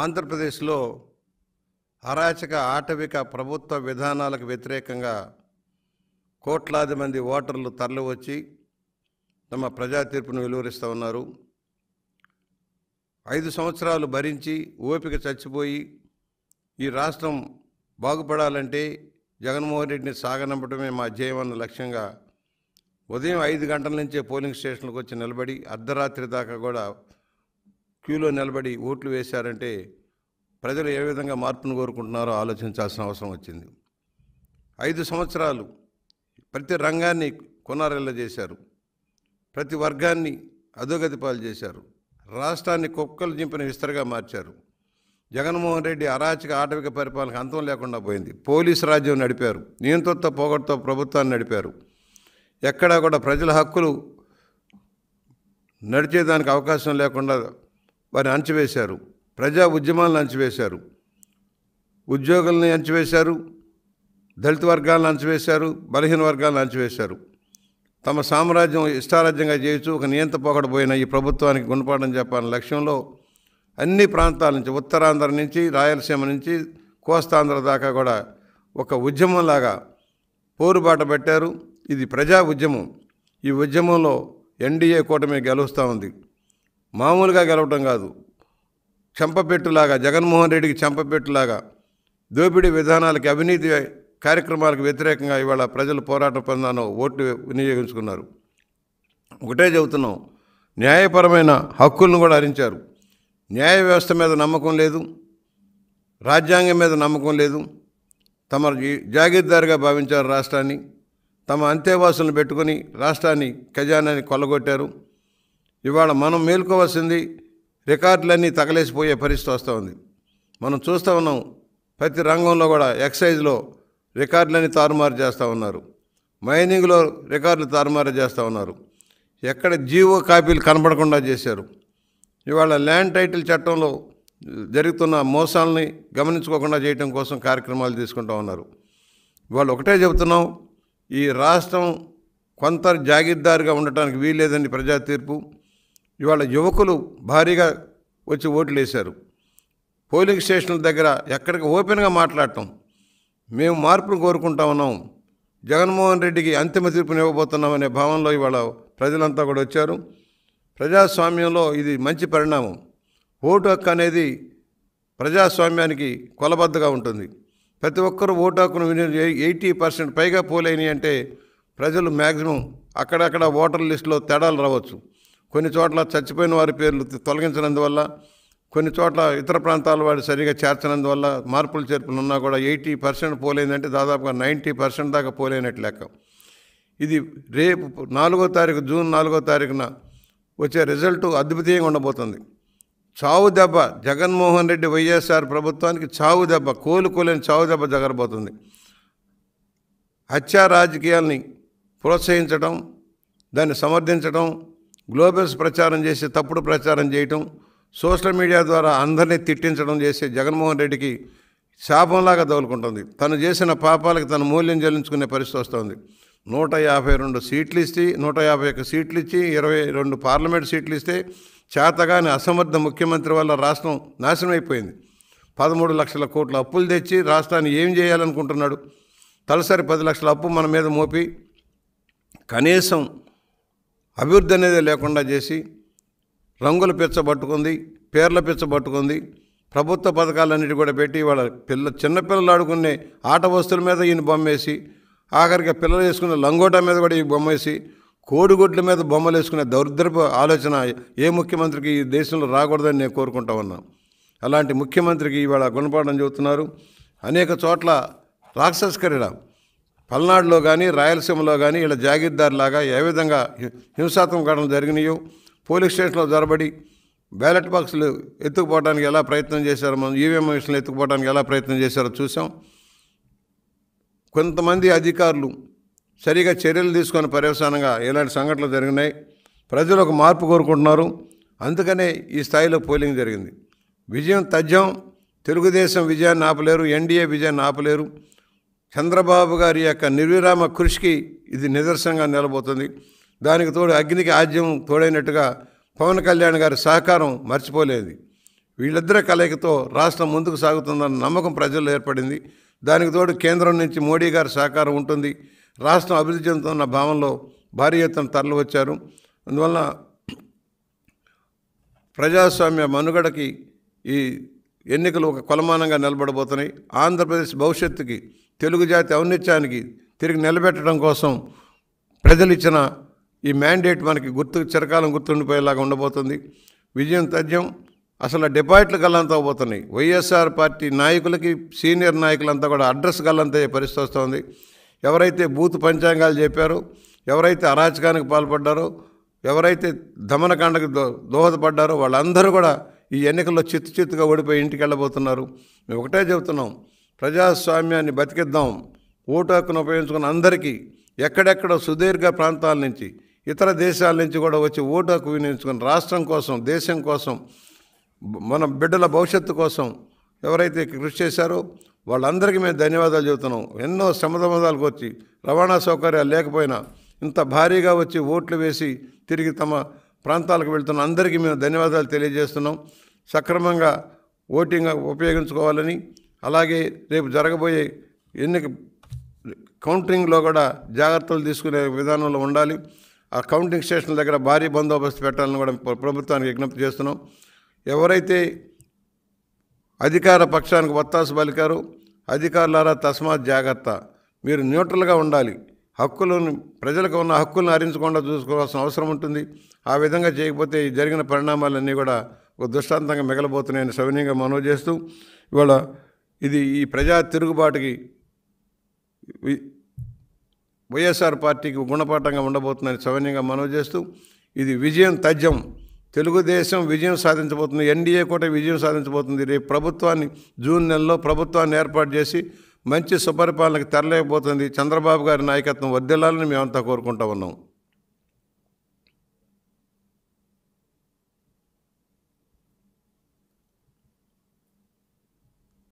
ఆంధ్రప్రదేశ్లో అరాచక ఆటవిక ప్రభుత్వ విధానాలకు వ్యతిరేకంగా కోట్లాది మంది ఓటర్లు తరలివచ్చి తమ ప్రజా తీర్పును వెలువరిస్తూ ఉన్నారు. 5 సంవత్సరాలు భరించి ఓపిక చచ్చిపోయి ఈ రాష్ట్రం బాగుపడాలంటే జగన్మోహన్ రెడ్డిని సాగనంపడమే మా ధ్యేయం అన్న లక్ష్యంగా ఉదయం 5 గంటల నుంచే పోలింగ్ స్టేషన్లకు వచ్చి నిలబడి అర్ధరాత్రి దాకా కూడా క్యూలో నిలబడి ఓట్లు వేశారంటే ప్రజలు ఏ విధంగా మార్పును కోరుకుంటున్నారో ఆలోచించాల్సిన అవసరం వచ్చింది. 5 సంవత్సరాలు ప్రతి రంగాన్ని కొనారెల్ల చేశారు, ప్రతి వర్గాన్ని అధోగతి పాలు చేశారు, రాష్ట్రాన్ని కుక్కలు చింపిన విస్తరగా మార్చారు. జగన్మోహన్ రెడ్డి అరాచక ఆటవిక పరిపాలనకు అంతం లేకుండా పోయింది. పోలీసు రాజ్యం నడిపారు, నియంత్రణతో పోగొట్టుతో ప్రభుత్వాన్ని నడిపారు. ఎక్కడా కూడా ప్రజల హక్కులు నడిచేదానికి అవకాశం లేకుండా వారిని అణచివేశారు. ప్రజా ఉద్యమాలను అణచివేశారు, ఉద్యోగుల్ని అణచివేశారు, దళిత వర్గాలను అణచివేశారు, బలహీన వర్గాలను అణచివేశారు. తమ సామ్రాజ్యం ఇష్టారాజ్యంగా చేయొచ్చు ఒక నియంత పోగొడబోయిన ఈ ప్రభుత్వానికి గుణపాఠం చెప్పాలనే లక్ష్యంలో అన్ని ప్రాంతాల నుంచి, ఉత్తరాంధ్ర నుంచి రాయలసీమ నుంచి కోస్తాంధ్ర దాకా కూడా ఒక ఉద్యమంలాగా పోరుబాట పెట్టారు. ఇది ప్రజా ఉద్యమం. ఈ ఉద్యమంలో ఎన్డీఏ కూటమి గెలుస్తూ ఉంది. మామూలుగా గెలవటం కాదు, చెంపపెట్టులాగా, జగన్మోహన్ రెడ్డికి చెంపపెట్టులాగా దోపిడీ విధానాలకి, అవినీతి కార్యక్రమాలకు వ్యతిరేకంగా ఇవాళ ప్రజలు పోరాట పొందాను ఓట్లు వినియోగించుకున్నారు. ఒకటే చెబుతున్నాం, న్యాయపరమైన హక్కులను కూడా హరించారు. న్యాయ వ్యవస్థ మీద నమ్మకం లేదు, రాజ్యాంగం మీద నమ్మకం లేదు. తమ జాగీర్దారుగా భావించారు రాష్ట్రాన్ని. తమ అంతేవాసులను పెట్టుకుని రాష్ట్రాన్ని ఖజానాన్ని కొల్లగొట్టారు. ఇవాళ మనం మేల్కోవాల్సింది, రికార్డులన్నీ తగలేసిపోయే పరిస్థితి వస్తూ ఉంది. మనం చూస్తూ ఉన్నాం, ప్రతి రంగంలో కూడా ఎక్సైజ్లో రికార్డులన్నీ తారుమారు చేస్తూ ఉన్నారు, మైనింగ్లో రికార్డులు తారుమారు చేస్తూ ఉన్నారు. ఎక్కడ జీవో కాపీలు కనబడకుండా చేశారు. ఇవాళ ల్యాండ్ టైటిల్ చట్టంలో జరుగుతున్న మోసాలని గమనించుకోకుండా చేయడం కోసం కార్యక్రమాలు తీసుకుంటూ ఉన్నారు. ఇవాళ ఒకటే చెబుతున్నాం, ఈ రాష్ట్రం కొంత జాగీర్దారుగా ఉండటానికి వీల్లేదని ప్రజా తీర్పు. ఇవాళ యువకులు భారీగా వచ్చి ఓట్లు వేశారు. పోలింగ్ స్టేషన్ల దగ్గర ఎక్కడికి ఓపెన్గా మాట్లాడటం, మేము మార్పును కోరుకుంటా ఉన్నాం, జగన్మోహన్ రెడ్డికి అంతిమ తీర్పుని ఇవ్వబోతున్నామనే భావనలో ఇవాళ ప్రజలంతా కూడా వచ్చారు. ప్రజాస్వామ్యంలో ఇది మంచి పరిణామం. ఓటు హక్కు అనేది ప్రజాస్వామ్యానికి కొలబద్దగా ఉంటుంది. ప్రతి ఒక్కరూ ఓటు హక్కును 80% పైగా పోలైనవి అంటే ప్రజలు మ్యాక్సిమం అక్కడక్కడ ఓటర్ లిస్టులో తేడాలు రావచ్చు. కొన్ని చోట్ల చచ్చిపోయిన వారి పేర్లు తొలగించినందువల్ల, కొన్ని చోట్ల ఇతర ప్రాంతాల వాడు సరిగా చేర్చనందువల్ల మార్పులు చేర్పులు ఉన్నా కూడా 80% పోలేదంటే దాదాపుగా 90% దాకా పోలేనట్టు లెక్క. ఇది రేపు 4వ తారీఖు, జూన్ 4వ తారీఖున వచ్చే రిజల్టు అద్భుతంగా ఉండబోతుంది. చావు దెబ్బ, జగన్మోహన్ రెడ్డి వైఎస్ఆర్ ప్రభుత్వానికి చావు దెబ్బ, కోలుకోలేని చావు దెబ్బ జరగబోతుంది. హత్యా రాజకీయాల్ని ప్రోత్సహించడం, దాన్ని సమర్థించడం, గ్లోబల్స్ ప్రచారం చేసి తప్పుడు ప్రచారం చేయటం, సోషల్ మీడియా ద్వారా అందరినీ తిట్టించడం చేసే జగన్మోహన్ రెడ్డికి శాపంలాగా తగులుకుంటుంది. తను చేసిన పాపాలకు తన మూల్యం చెల్లించుకునే పరిస్థితి వస్తుంది. 152 సీట్లు ఇచ్చి, 151 సీట్లు ఇచ్చి, 22 పార్లమెంట్ సీట్లు ఇస్తే చేతగాని అసమర్థ ముఖ్యమంత్రి వల్ల రాష్ట్రం నాశనం అయిపోయింది. 13 లక్షల కోట్ల అప్పులు తెచ్చి రాష్ట్రాన్ని ఏం చేయాలనుకుంటున్నాడు? తలసరి 10 లక్షల అప్పు మన మీద మోపి కనీసం అభివృద్ధి అనేది లేకుండా చేసి రంగుల పిచ్చ పట్టుకుంది, పేర్ల పిచ్చ పట్టుకుంది. ప్రభుత్వ పథకాలన్నిటి కూడా పెట్టి వాళ్ళ చిన్నపిల్లలు ఆడుకునే ఆట వస్తువుల మీద ఈయన బొమ్మేసి, ఆఖరికి పిల్లలు వేసుకునే లంగోటా మీద కూడా ఈ బొమ్మేసి, కోడిగుడ్ల మీద బొమ్మలు వేసుకునే దౌర్దర్భ ఆలోచన ఏ ముఖ్యమంత్రికి ఈ దేశంలో రాకూడదని నేను కోరుకుంటా ఉన్నా. అలాంటి ముఖ్యమంత్రికి ఇవాళ గుణపాఠం చెబుతున్నారు. అనేక చోట్ల రాక్షస క్రీడ, పల్నాడులో కానీ రాయలసీమలో కానీ ఇలా జాగీర్దారులాగా ఏ విధంగా హింసాత్మక ఘటనలు జరిగినాయో, పోలీస్ స్టేషన్లో జరబడి బ్యాలెట్ బాక్సులు ఎత్తుకుపోవడానికి ఎలా ప్రయత్నం చేశారో, మనం ఈవీఎం మిషన్లు ఎత్తుకుపోవడానికి ఎలా ప్రయత్నం చేశారో చూసాం. కొంతమంది అధికారులు సరిగా చర్యలు తీసుకొని పర్యవసానంగా ఇలాంటి సంఘటనలు జరిగినాయి. ప్రజలు ఒక మార్పు కోరుకుంటున్నారు. అందుకనే ఈ స్థాయిలో పోలింగ్ జరిగింది. విజయం తథ్యం. తెలుగుదేశం విజయాన్ని ఆపలేరు, ఎన్డీఏ విజయాన్ని ఆపలేరు. చంద్రబాబు గారి యొక్క నిర్విరామ కృషికి ఇది నిదర్శనంగా నిలబోతుంది. దానికి తోడు అగ్నికి ఆజ్యం తోడైనట్టుగా పవన్ కళ్యాణ్ గారి సహకారం మర్చిపోలేదు. వీళ్ళిద్దరి కలయికతో రాష్ట్రం ముందుకు సాగుతుందన్న నమ్మకం ప్రజల్లో ఏర్పడింది. దానికి తోడు కేంద్రం నుంచి మోడీ గారి సహకారం ఉంటుంది. రాష్ట్రం అభివృద్ధి చెందుతున్న భావనలో భారీ ఎత్తున తరలి వచ్చారు. అందువలన ప్రజాస్వామ్య మనుగడకి ఈ ఎన్నికలు ఒక కొలమానంగా నిలబడబోతున్నాయి. ఆంధ్రప్రదేశ్ భవిష్యత్తుకి, తెలుగు జాతి ఔన్నత్యానికి తిరిగి నిలబెట్టడం కోసం ప్రజలు ఇచ్చిన ఈ మ్యాండేట్ మనకి చిరకాలం గుర్తుండిపోయేలాగా ఉండబోతుంది. విజయం తథ్యం. అసలు డిపాజిట్లు గల్లంత అవబోతున్నాయి. వైఎస్ఆర్ పార్టీ నాయకులకి, సీనియర్ నాయకులంతా కూడా అడ్రస్ గల్లంతయ్యే పరిస్థితి వస్తుంది. ఎవరైతే బూత్ పంచాంగాలు చెప్పారో, ఎవరైతే అరాచకానికి పాల్పడ్డారో, ఎవరైతే దమనకాండకు దోహదపడ్డారో వాళ్ళందరూ కూడా ఈ ఎన్నికల్లో చిత్తుగా ఓడిపోయి ఇంటికి వెళ్ళబోతున్నారు. మేము ఒకటే చెబుతున్నాం, ప్రజాస్వామ్యాన్ని బతికిద్దాం. ఓటు హక్కును ఉపయోగించుకున్న అందరికీ ఎక్కడెక్కడో సుదీర్ఘ ప్రాంతాల నుంచి, ఇతర దేశాల నుంచి కూడా వచ్చి ఓటు హక్కు వినియోగించుకుని రాష్ట్రం కోసం, దేశం కోసం, మన బిడ్డల భవిష్యత్తు కోసం ఎవరైతే కృషి చేశారో వాళ్ళందరికీ మేము ధన్యవాదాలు చెబుతున్నాం. ఎన్నో శ్రమదమదాలకు వచ్చి, రవాణా సౌకర్యాలు లేకపోయినా ఇంత భారీగా వచ్చి ఓట్లు వేసి తిరిగి తమ ప్రాంతాలకు వెళ్తున్న అందరికీ మేము ధన్యవాదాలు తెలియజేస్తున్నాం. సక్రమంగా ఓటింగ్ ఉపయోగించుకోవాలని, అలాగే రేపు జరగబోయే ఎన్నిక కౌంటింగ్లో కూడా జాగ్రత్తలు తీసుకునే విధానంలో ఉండాలి. ఆ కౌంటింగ్ స్టేషన్ల దగ్గర భారీ బందోబస్తు పెట్టాలని కూడా ప్రభుత్వానికి విజ్ఞప్తి చేస్తున్నాం. ఎవరైతే అధికార పక్షానికి వత్తాసు పలికారో అధికారులారా తస్మాత్ జాగ్రత్త. మీరు న్యూట్రల్గా ఉండాలి. హక్కులను, ప్రజలకు ఉన్న హక్కులను హరించకుండా చూసుకోవాల్సిన అవసరం ఉంటుంది. ఆ విధంగా చేయకపోతే ఈ జరిగిన పరిణామాలన్నీ కూడా ఒక దృష్టాంతంగా మిగలబోతున్నాయని సవినీయంగా మనవి చేస్తూ, ఇవాళ ఇది ఈ ప్రజా తిరుగుబాటుకి వైఎస్ఆర్ పార్టీకి గుణపాఠంగా ఉండబోతుందని సవినీయంగా మనవి చేస్తూ, ఇది విజయం తథ్యం. తెలుగుదేశం విజయం సాధించబోతుంది. ఎన్డీఏ కూడా విజయం సాధించబోతుంది. రేపు ప్రభుత్వాన్ని, జూన్ నెలలో ప్రభుత్వాన్ని ఏర్పాటు చేసి మంచి సుపరిపాలనకు తెరలేకపోతుంది. చంద్రబాబు గారి నాయకత్వం వర్ధిల్లాలని మేమంతా కోరుకుంటూ ఉన్నాం.